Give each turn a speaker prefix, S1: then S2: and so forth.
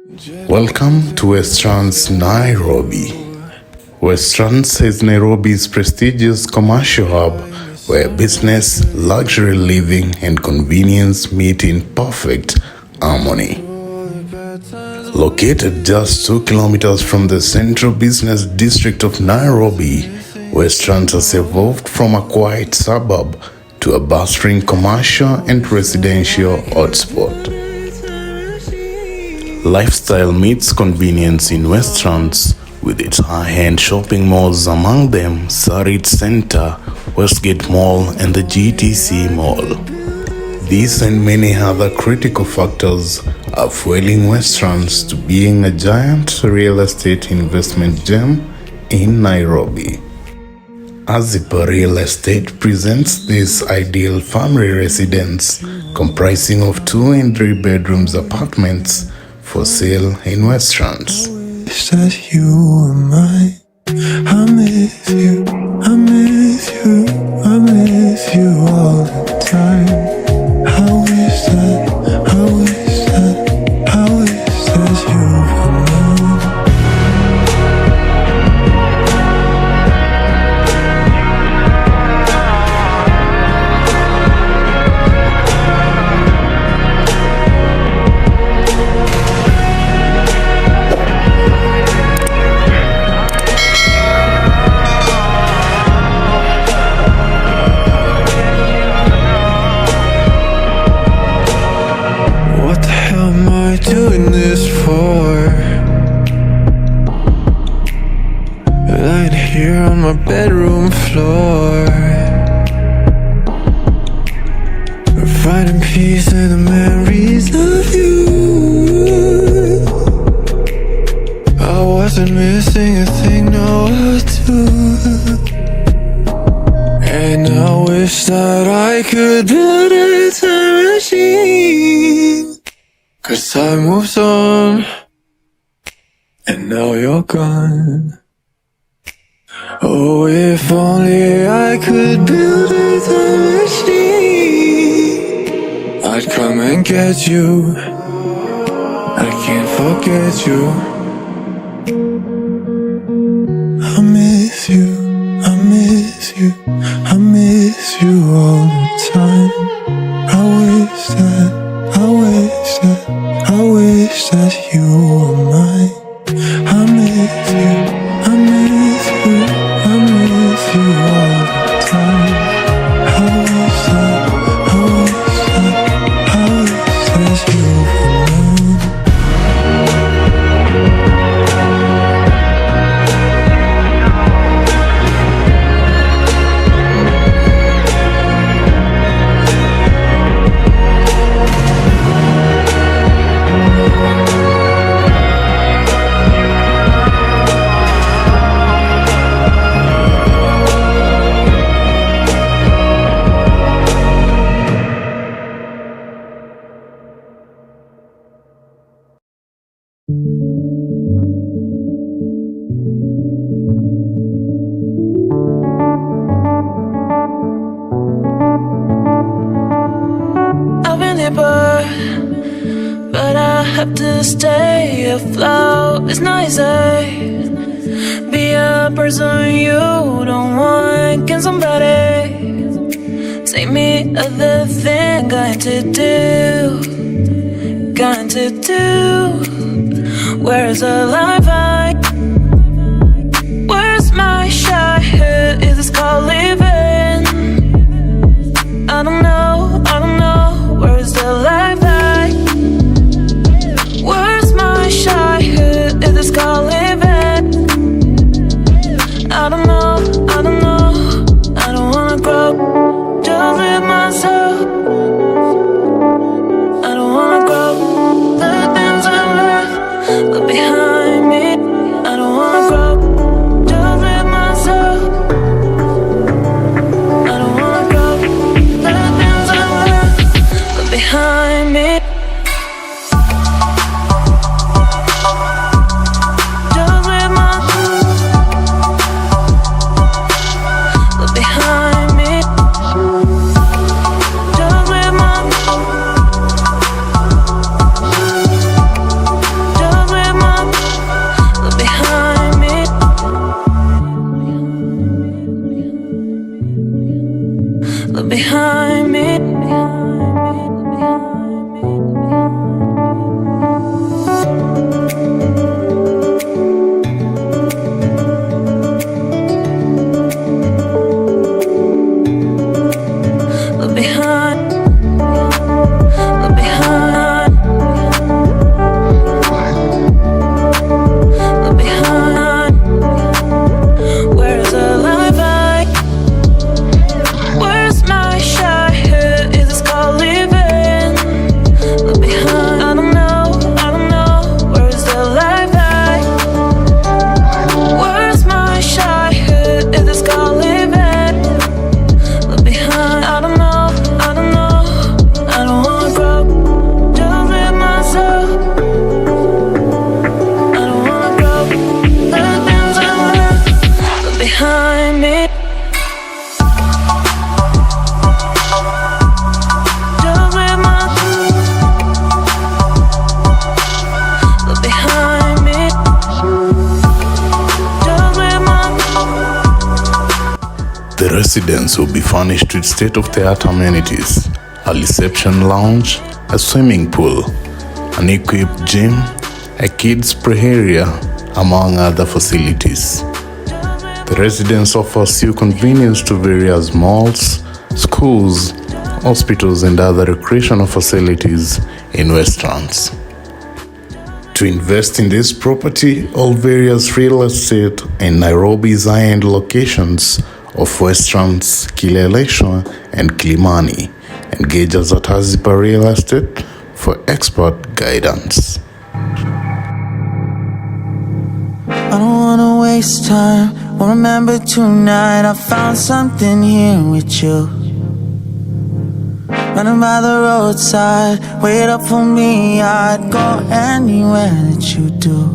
S1: Welcome to Westlands, Nairobi. Westlands is Nairobi's prestigious commercial hub where business, luxury living, and convenience meet in perfect harmony. Located just 2 kilometers from the central business district of Nairobi, Westlands has evolved from a quiet suburb to a bustling commercial and residential hotspot. Lifestyle meets convenience in Westlands with its high-end shopping malls, among them Sarit Center, Westgate Mall and the GTC Mall. These and many other critical factors are fueling Westlands to being a giant real estate investment gem in Nairobi. Azipa Real Estate presents this ideal family residence comprising of 2 and 3 bedrooms apartments for sale in Westlands.
S2: Wish that you were mine. I miss you, I miss you, I miss you all the time. I wish that you were mine. Doing this for? Lying here on my bedroom floor, finding peace in the memories of you. I wasn't missing a thing, no, I do. And I wish that I could build a time machine, 'cause time moves on, and now you're gone. Oh, if only I could build a time machine, I'd come and get you. I can't forget you. I miss you, I miss you, I miss you all the time. I wish that you were mine. I miss you, I miss you, I miss you all the time. I wish that you were mine.
S3: But I have to stay afloat. It's not easy. Be a person you don't want. Can somebody take me other thing? Got to do. Where's the life I? Where's my shot? Is this called living? I don't know. Where's the life I? Where's my shot? Is this called living? I don't know. I don't wanna grow. Just live myself. I don't wanna grow. The things I left behind me. I don't wanna grow. Just live myself.
S1: residence will be furnished with state-of-the-art amenities, a reception lounge, a swimming pool, an equipped gym, a kids' play area, among other facilities. The residence offers you convenience to various malls, schools, hospitals and other recreational facilities in Westlands. To invest in this property, all various real estate in Nairobi's high-end locations of Westlands, Kileleshwa and Kilimani, engage us at Hazipa Real Estate for expert guidance.
S4: I don't wanna waste time. Well, remember tonight I found something here with you. Running by the roadside, wait up for me. I'd go anywhere that you do.